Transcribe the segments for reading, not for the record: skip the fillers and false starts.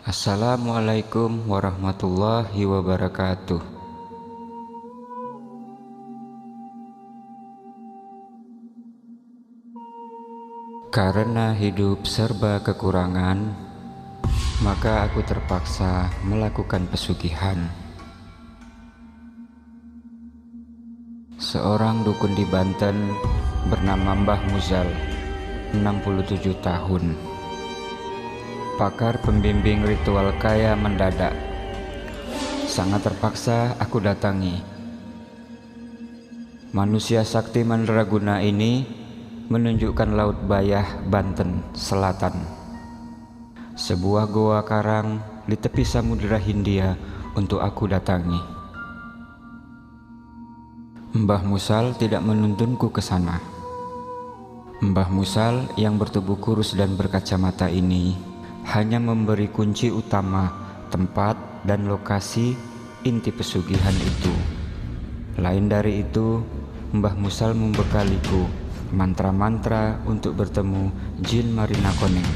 Assalamualaikum warahmatullahi wabarakatuh. Karena hidup serba kekurangan, maka aku terpaksa melakukan pesugihan. Seorang dukun di Banten bernama Mbah Muzal, 67 tahun. Pakar pembimbing ritual kaya mendadak. Sangat terpaksa aku datangi. Manusia sakti mandraguna ini menunjukkan Laut Bayah, Banten Selatan. Sebuah goa karang di tepi Samudra Hindia untuk aku datangi. Mbah Musal tidak menuntunku ke sana. Mbah Musal yang bertubuh kurus dan berkacamata ini hanya memberi kunci utama tempat dan lokasi inti pesugihan itu. Lain dari itu, Mbah Musal membekaliku mantra-mantra untuk bertemu Jin Marina Koneng,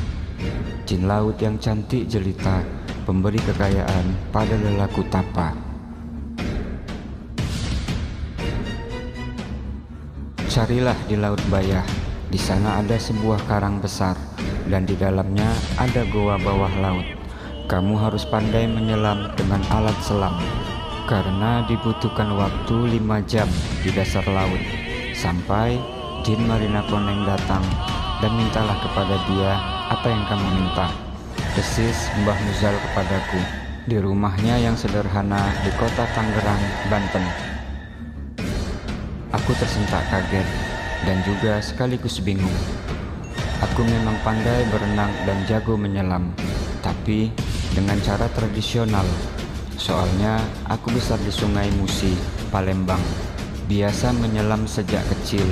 jin laut yang cantik jelita, pemberi kekayaan pada lelaku tapa. Carilah di Laut Bayah. Di sana ada sebuah karang besar dan di dalamnya ada goa bawah laut. Kamu harus pandai menyelam dengan alat selam, karena dibutuhkan waktu 5 jam di dasar laut sampai Jin Marina Koneng datang, dan mintalah kepada dia apa yang kamu minta. Desis Mbah Muzal kepadaku di rumahnya yang sederhana di kota Tangerang, Banten. Aku tersentak kaget dan juga sekaligus bingung. Aku memang pandai berenang dan jago menyelam, tapi dengan cara tradisional. Soalnya aku besar di Sungai Musi, Palembang. Biasa menyelam sejak kecil,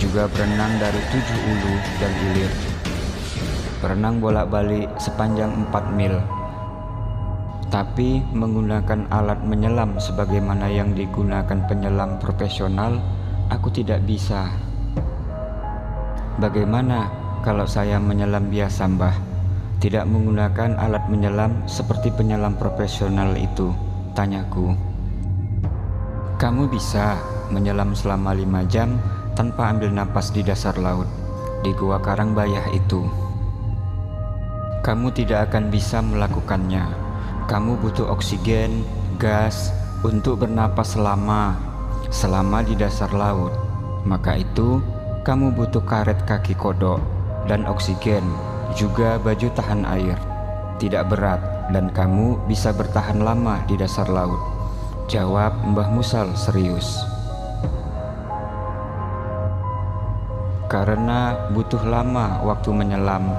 juga berenang dari 7 ulu dan ilir. Berenang bolak-balik sepanjang 4 mil. Tapi menggunakan alat menyelam sebagaimana yang digunakan penyelam profesional, aku tidak bisa. Bagaimana kalau saya menyelam biasa, Mbah? Tidak menggunakan alat menyelam seperti penyelam profesional itu, tanyaku. Kamu bisa menyelam selama 5 jam tanpa ambil napas di dasar laut, di Gua Karang Bayah itu. Kamu tidak akan bisa melakukannya. Kamu butuh oksigen, gas, untuk bernapas selama di dasar laut. Maka itu, kamu butuh karet kaki kodok dan oksigen, juga baju tahan air. Tidak berat dan kamu bisa bertahan lama di dasar laut, jawab Mbah Musal serius. Karena butuh lama waktu menyelam,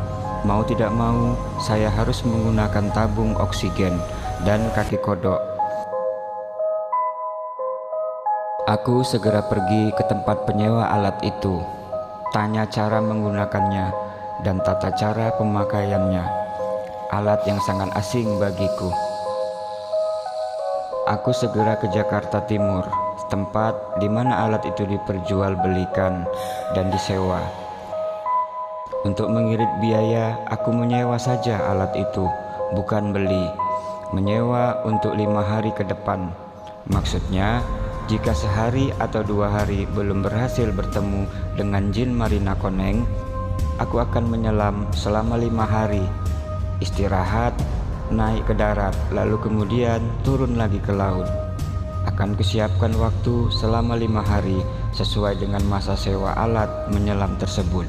mau tidak mau saya harus menggunakan tabung oksigen dan kaki kodok. Aku segera pergi ke tempat penyewa alat itu, tanya cara menggunakannya dan tata cara pemakaiannya. Alat yang sangat asing bagiku. Aku segera ke Jakarta Timur, tempat di mana alat itu diperjualbelikan dan disewa. Untuk mengirit biaya, aku menyewa saja alat itu, bukan beli. Menyewa untuk 5 hari ke depan. Maksudnya, jika sehari atau 2 hari belum berhasil bertemu dengan Jin Marina Koneng, aku akan menyelam selama 5 hari, istirahat, naik ke darat, lalu kemudian turun lagi ke laut. Akan kusiapkan waktu selama 5 hari sesuai dengan masa sewa alat menyelam tersebut.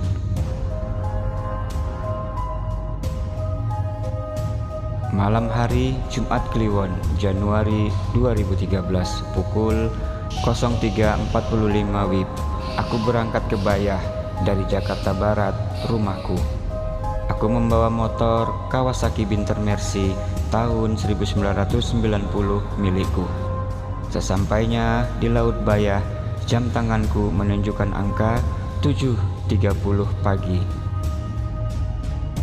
Malam hari Jumat Kliwon, Januari 2013, pukul 03.45 WIB, aku berangkat ke Bayah dari Jakarta Barat, rumahku. Aku membawa motor Kawasaki Binter Mercy tahun 1990 milikku. Sesampainya di Laut Bayah, jam tanganku menunjukkan angka 7.30 pagi.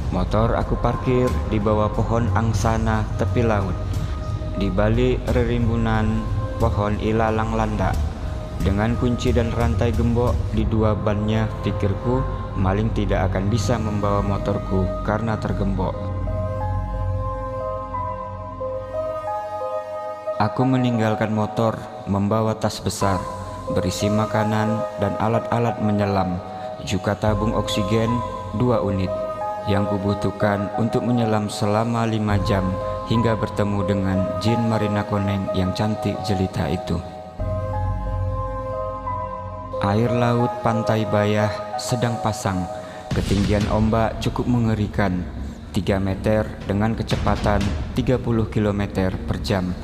Motor aku parkir di bawah pohon angsana tepi laut, di balik rerimbunan pohon ilalang landak. Dengan kunci dan rantai gembok di 2 bannya, pikirku maling tidak akan bisa membawa motorku karena tergembok. Aku meninggalkan motor, membawa tas besar, berisi makanan dan alat-alat menyelam, juga tabung oksigen 2 unit, yang kubutuhkan untuk menyelam selama 5 jam hingga bertemu dengan Jin Marina Koneng yang cantik jelita itu. Air laut Pantai Bayah sedang pasang, ketinggian ombak cukup mengerikan, 3 meter dengan kecepatan 30 km per jam,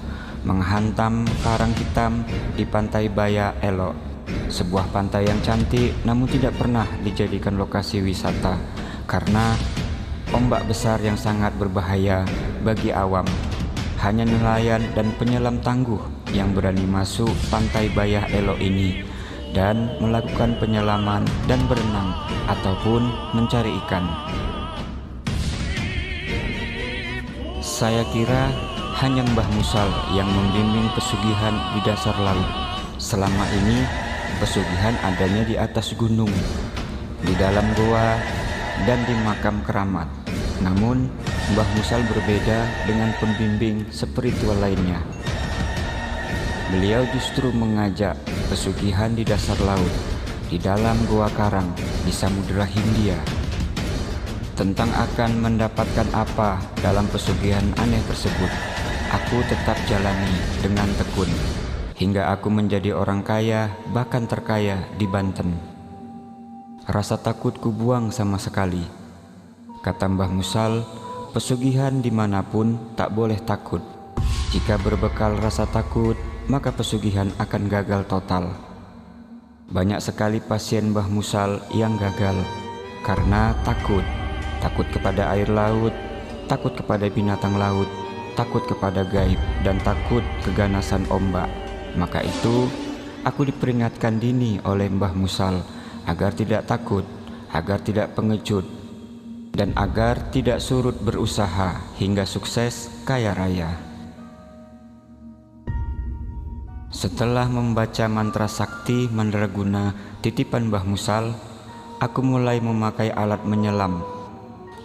menghantam karang hitam di Pantai Bayah Elok, sebuah pantai yang cantik namun tidak pernah dijadikan lokasi wisata karena ombak besar yang sangat berbahaya bagi awam. Hanya nelayan dan penyelam tangguh yang berani masuk Pantai Bayah Elok ini dan melakukan penyelaman dan berenang ataupun mencari ikan. Saya kira hanya Mbah Musal yang membimbing pesugihan di dasar laut. Selama ini pesugihan adanya di atas gunung, di dalam goa, dan di makam keramat. Namun Mbah Musal berbeda dengan pembimbing spiritual lainnya. Beliau justru mengajak pesugihan di dasar laut, di dalam goa karang, di Samudera Hindia. Tentang akan mendapatkan apa dalam pesugihan aneh tersebut, aku tetap jalani dengan tekun, hingga aku menjadi orang kaya, bahkan terkaya di Banten. Rasa takutku buang sama sekali. Kata Mbah Musal, pesugihan dimanapun tak boleh takut. Jika berbekal rasa takut, maka pesugihan akan gagal total. Banyak sekali pasien Mbah Musal yang gagal karena takut kepada air laut, takut kepada binatang laut, takut kepada gaib, dan takut keganasan ombak. Maka itu aku diperingatkan dini oleh Mbah Musal agar tidak takut, agar tidak pengecut, dan agar tidak surut berusaha hingga sukses kaya raya. Setelah membaca mantra sakti mandraguna titipan Mbah Musal, aku mulai memakai alat menyelam,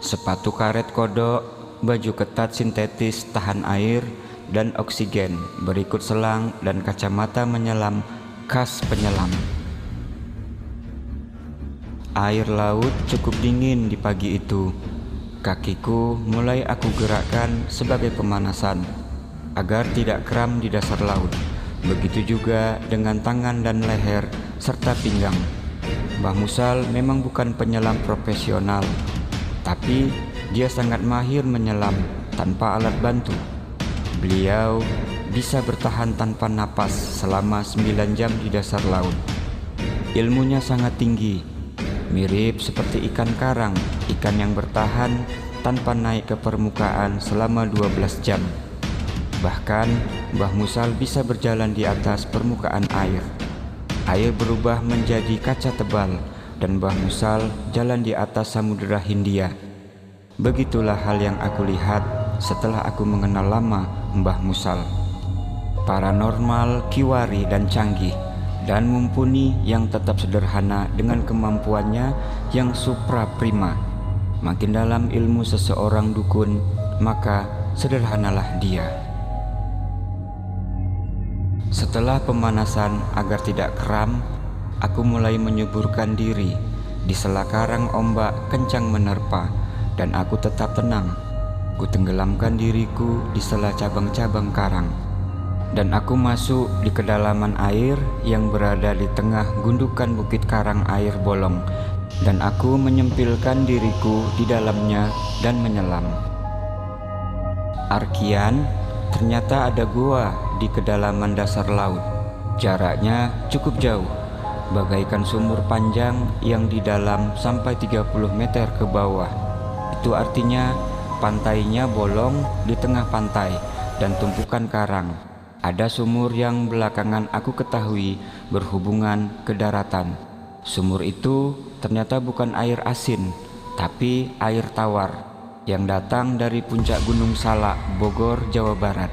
sepatu karet kodok, baju ketat sintetis tahan air dan oksigen, berikut selang dan kacamata menyelam khas penyelam. Air laut cukup dingin di pagi itu. Kakiku mulai aku gerakkan sebagai pemanasan agar tidak kram di dasar laut. Begitu juga dengan tangan dan leher serta pinggang. Mbah Musal memang bukan penyelam profesional, tapi dia sangat mahir menyelam tanpa alat bantu. Beliau bisa bertahan tanpa napas selama 9 jam di dasar laut. Ilmunya sangat tinggi, mirip seperti ikan karang, ikan yang bertahan tanpa naik ke permukaan selama 12 jam. Bahkan Mbah Musal bisa berjalan di atas permukaan air. Air berubah menjadi kaca tebal dan Mbah Musal jalan di atas Samudera Hindia. Begitulah hal yang aku lihat setelah aku mengenal lama Mbah Musal. Paranormal, kiwari dan canggih, dan mumpuni yang tetap sederhana dengan kemampuannya yang supra prima. Makin dalam ilmu seseorang dukun, maka sederhanalah dia. Setelah pemanasan agar tidak kram, aku mulai menyuburkan diri di sela karang ombak kencang menerpa, dan aku tetap tenang. Ku tenggelamkan diriku di sela cabang-cabang karang, dan aku masuk di kedalaman air yang berada di tengah gundukan bukit karang air bolong, dan aku menyempilkan diriku di dalamnya dan menyelam. Arkian, ternyata ada gua di kedalaman dasar laut. Jaraknya cukup jauh, bagaikan sumur panjang yang di dalam sampai 30 meter ke bawah. Itu artinya pantainya bolong di tengah pantai dan tumpukan karang. Ada sumur yang belakangan aku ketahui berhubungan ke daratan. Sumur itu ternyata bukan air asin, tapi air tawar yang datang dari puncak Gunung Salak, Bogor, Jawa Barat.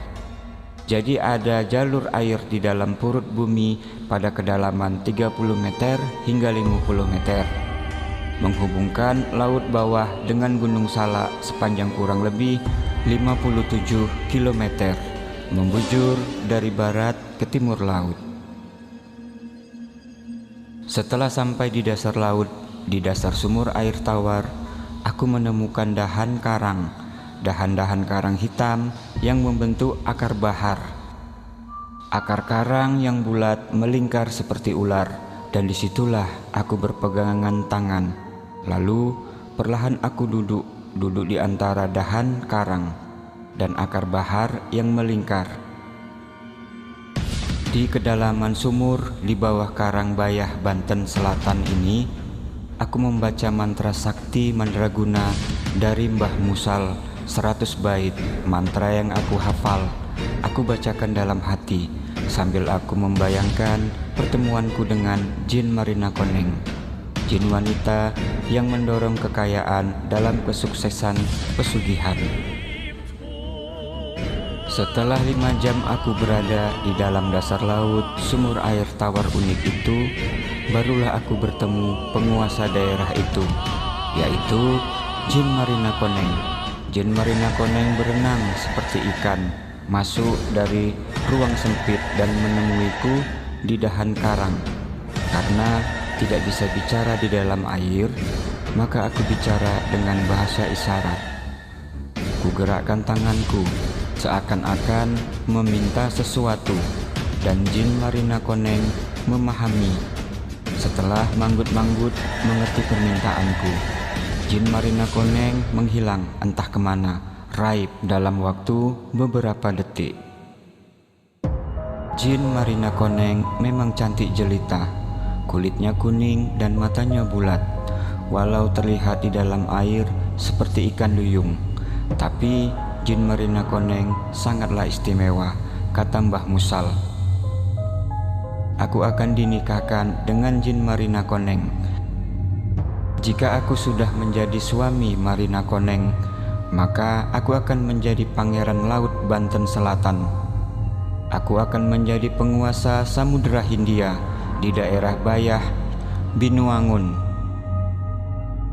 Jadi ada jalur air di dalam perut bumi pada kedalaman 30 meter hingga 50 meter, menghubungkan laut bawah dengan Gunung Salak sepanjang kurang lebih 57 km. membujur dari barat ke timur laut. Setelah sampai di dasar laut, di dasar sumur air tawar, aku menemukan dahan-dahan karang hitam yang membentuk akar bahar. Akar karang yang bulat melingkar seperti ular, dan disitulah aku berpegangan tangan. Lalu perlahan aku duduk di antara dahan karang dan akar bahar yang melingkar. Di kedalaman sumur di bawah Karangbayah, Banten Selatan ini, aku membaca mantra sakti mandraguna dari Mbah Musal 100 bait mantra yang aku hafal. Aku bacakan dalam hati sambil aku membayangkan pertemuanku dengan Jin Marina Koneng, jin wanita yang mendorong kekayaan dalam kesuksesan pesugihan. Setelah 5 jam aku berada di dalam dasar laut sumur air tawar unik itu, barulah aku bertemu penguasa daerah itu, yaitu Jin Marina Koneng. Jin Marina Koneng berenang seperti ikan, masuk dari ruang sempit dan menemuiku di dahan karang. Karena tidak bisa bicara di dalam air, maka aku bicara dengan bahasa isyarat. Kugerakkan tanganku seakan-akan meminta sesuatu, dan Jin Marina Koneng memahami. Setelah manggut-manggut mengerti permintaanku, Jin Marina Koneng menghilang entah kemana, raib dalam waktu beberapa detik. Jin Marina Koneng memang cantik jelita, kulitnya kuning dan matanya bulat. Walau terlihat di dalam air seperti ikan duyung, tapi Jin Marina Koneng sangatlah istimewa, kata Mbah Musal. Aku akan dinikahkan dengan Jin Marina Koneng. Jika aku sudah menjadi suami Marina Koneng, maka aku akan menjadi pangeran laut Banten Selatan. Aku akan menjadi penguasa Samudra Hindia di daerah Bayah, Binuangun.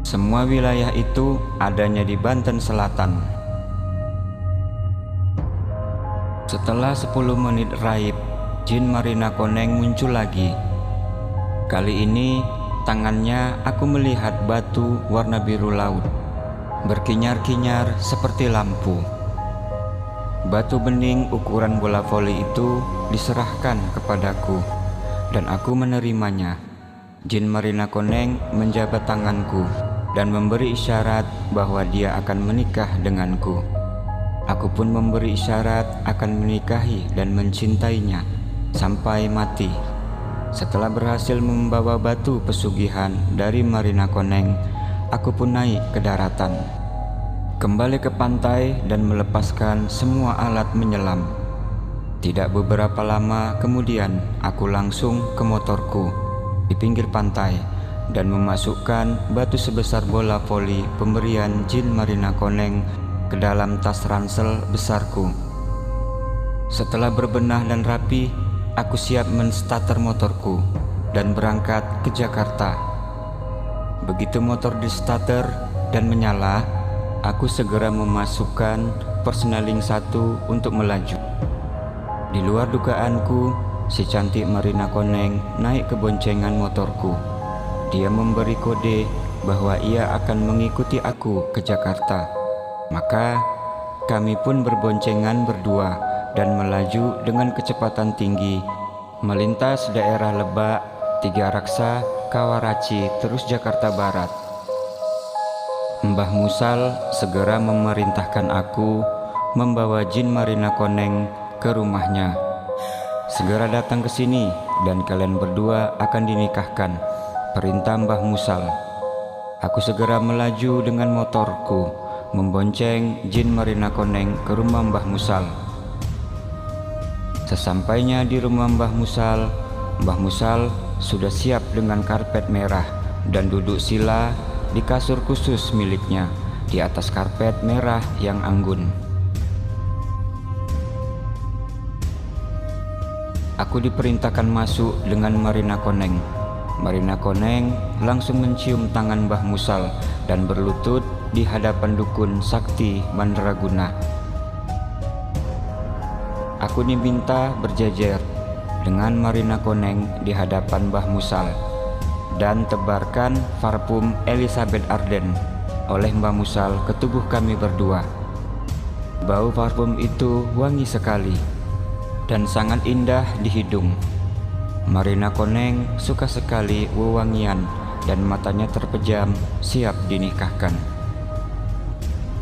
Semua wilayah itu adanya di Banten Selatan. Setelah 10 menit raib, Jin Marina Koneng muncul lagi. Kali ini tangannya aku melihat batu warna biru laut, berkinyar-kinyar seperti lampu. Batu bening ukuran bola voli itu diserahkan kepadaku, dan aku menerimanya. Jin Marina Koneng menjabat tanganku dan memberi isyarat bahwa dia akan menikah denganku. Aku pun memberi isyarat akan menikahi dan mencintainya sampai mati. Setelah berhasil membawa batu pesugihan dari Marina Koneng, aku pun naik ke daratan, kembali ke pantai dan melepaskan semua alat menyelam. Tidak beberapa lama kemudian, aku langsung ke motorku di pinggir pantai dan memasukkan batu sebesar bola voli pemberian Jin Marina Koneng ke dalam tas ransel besarku. Setelah berbenah dan rapi, aku siap menstarter motorku dan berangkat ke Jakarta. Begitu motor di-starter dan menyala, aku segera memasukkan persneling 1 untuk melaju. Di luar dugaanku, si cantik Marina Koneng naik ke boncengan motorku. Dia memberi kode bahwa ia akan mengikuti aku ke Jakarta. Maka kami pun berboncengan berdua dan melaju dengan kecepatan tinggi melintas daerah Lebak, Tiga Raksa, Kawaraci, terus Jakarta Barat. Mbah Musal segera memerintahkan aku membawa Jin Marina Koneng ke rumahnya. Segera datang ke sini dan kalian berdua akan dinikahkan, perintah Mbah Musal. Aku segera melaju dengan motorku, membonceng Jin Marina Koneng ke rumah Mbah Musal. Sesampainya di rumah Mbah Musal sudah siap dengan karpet merah dan duduk sila di kasur khusus miliknya di atas karpet merah yang anggun. Aku diperintahkan masuk dengan Marina Koneng. Marina Koneng langsung mencium tangan Mbah Musal dan berlutut di hadapan dukun sakti mandraguna. aku diminta berjejer dengan Marina Koneng di hadapan Mbah Musal dan tebarkan parfum Elizabeth Arden oleh Mbah Musal ke tubuh kami berdua. Bau parfum itu wangi sekali dan sangat indah di hidung. Marina Koneng suka sekali wewangian dan matanya terpejam, siap dinikahkan.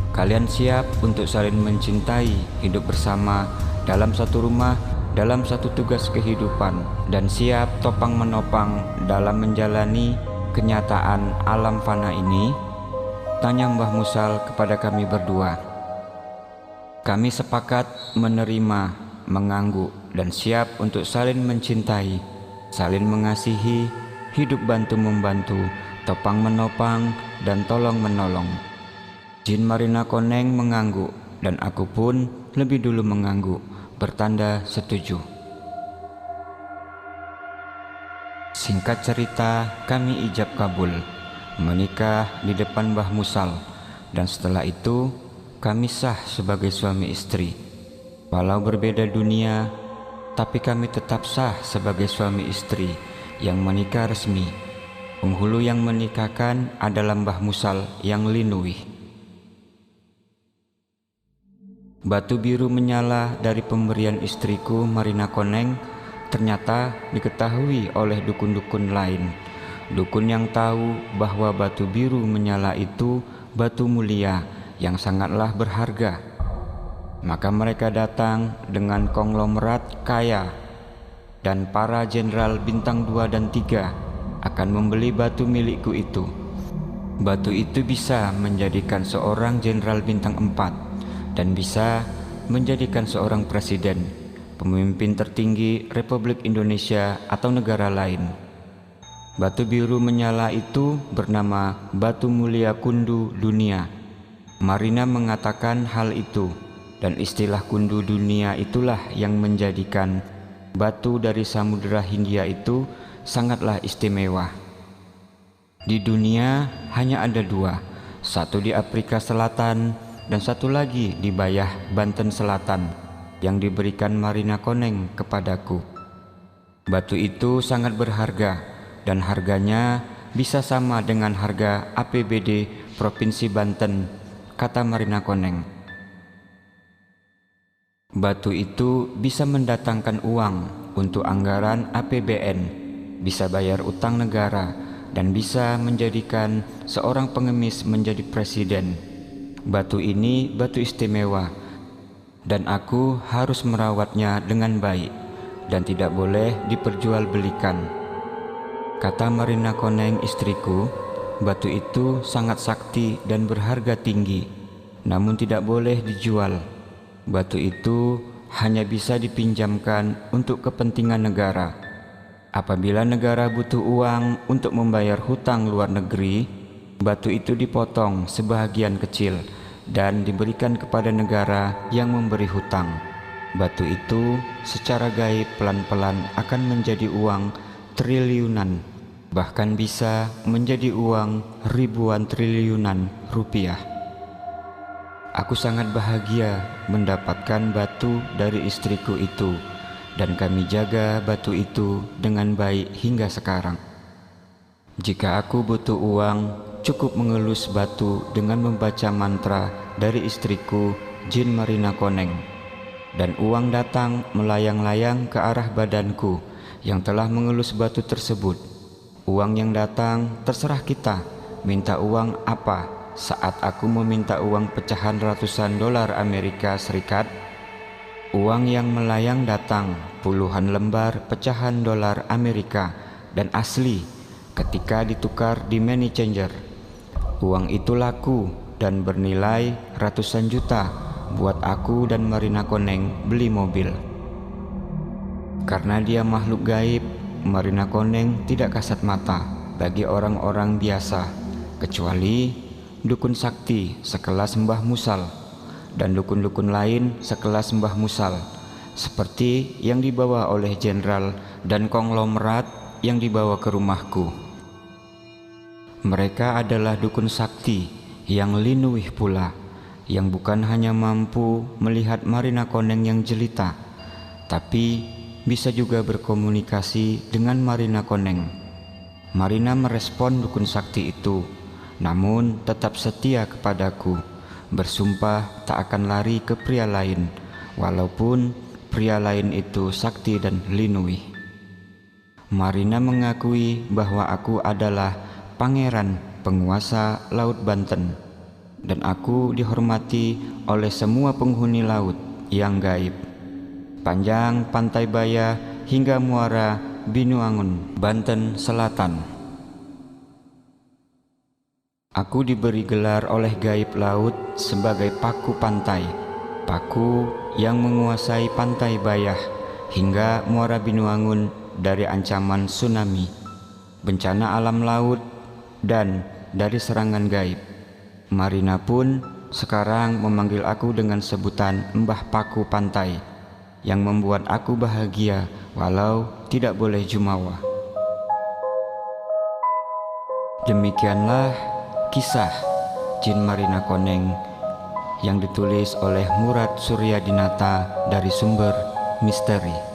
Kalian siap untuk saling mencintai, hidup bersama dalam satu rumah, dalam satu tugas kehidupan, dan siap topang menopang dalam menjalani kenyataan alam fana ini? Tanya Mbah Musal kepada kami berdua. Kami sepakat menerima, mengangguk, dan siap untuk saling mencintai, saling mengasihi, hidup bantu-membantu, topang menopang, dan tolong menolong. Jin Marina Koneng mengangguk, dan aku pun lebih dulu mengangguk, bertanda setuju. Singkat cerita, kami ijab kabul, menikah di depan Mbah Musal, dan setelah itu kami sah sebagai suami istri. Walau berbeda dunia, tapi kami tetap sah sebagai suami istri yang menikah resmi. Penghulu yang menikahkan adalah Mbah Musal yang linuih. Batu biru menyala dari pemberian istriku Marina Koneng ternyata diketahui oleh dukun-dukun lain. Dukun yang tahu bahwa batu biru menyala itu batu mulia yang sangatlah berharga. Maka mereka datang dengan konglomerat kaya, dan para jenderal bintang 2 dan 3 akan membeli batu milikku itu. Batu itu bisa menjadikan seorang jenderal bintang 4 dan bisa menjadikan seorang presiden, pemimpin tertinggi Republik Indonesia atau negara lain. Batu biru menyala itu bernama Batu Mulia Kundu Dunia. Marina mengatakan hal itu, dan istilah Kundu Dunia itulah yang menjadikan batu dari Samudra Hindia itu sangatlah istimewa. Di dunia hanya ada 2, satu di Afrika Selatan dan satu lagi di Bayah Banten Selatan yang diberikan Marina Koneng kepadaku. Batu itu sangat berharga dan harganya bisa sama dengan harga APBD Provinsi Banten, kata Marina Koneng. Batu itu bisa mendatangkan uang untuk anggaran APBN, bisa bayar utang negara, dan bisa menjadikan seorang pengemis menjadi presiden. Batu ini batu istimewa, dan aku harus merawatnya dengan baik dan tidak boleh diperjualbelikan. Kata Marina Koneng istriku, batu itu sangat sakti dan berharga tinggi, namun tidak boleh dijual. Batu itu hanya bisa dipinjamkan untuk kepentingan negara. Apabila negara butuh uang untuk membayar hutang luar negeri, batu itu dipotong sebahagian kecil dan diberikan kepada negara yang memberi hutang. Batu itu secara gaib pelan-pelan akan menjadi uang triliunan, bahkan bisa menjadi uang ribuan triliunan rupiah. Aku sangat bahagia mendapatkan batu dari istriku itu, dan kami jaga batu itu dengan baik hingga sekarang. Jika aku butuh uang, cukup mengelus batu dengan membaca mantra dari istriku Jin Marina Koneng, dan uang datang melayang-layang ke arah badanku yang telah mengelus batu tersebut. Uang yang datang terserah kita minta uang apa. Saat aku meminta uang pecahan ratusan dolar Amerika Serikat, uang yang melayang datang puluhan lembar pecahan dolar Amerika dan asli ketika ditukar di money changer. Uang itu laku dan bernilai ratusan juta buat aku dan Marina Koneng beli mobil. Karena dia makhluk gaib, Marina Koneng tidak kasat mata bagi orang-orang biasa, kecuali dukun sakti sekelas Mbah Musal dan dukun-dukun lain sekelas Mbah Musal, seperti yang dibawa oleh jenderal dan konglomerat yang dibawa ke rumahku. Mereka adalah dukun sakti yang linuih pula, yang bukan hanya mampu melihat Marina Koneng yang jelita, tapi bisa juga berkomunikasi dengan Marina Koneng. Marina merespon dukun sakti itu, namun tetap setia kepadaku, bersumpah tak akan lari ke pria lain, walaupun pria lain itu sakti dan linui. Marina mengakui bahwa aku adalah pangeran penguasa Laut Banten, dan aku dihormati oleh semua penghuni laut yang gaib. Panjang Pantai Baya hingga muara Binuangun, Banten Selatan. Aku diberi gelar oleh gaib laut sebagai paku pantai, paku yang menguasai Pantai Bayah hingga muara Binuangun dari ancaman tsunami, bencana alam laut, dan dari serangan gaib. Marina pun sekarang memanggil aku dengan sebutan Mbah Paku Pantai, yang membuat aku bahagia walau tidak boleh jumawa. Demikianlah kisah Jin Marina Koneng yang ditulis oleh Murad Suryadinata dari sumber misteri.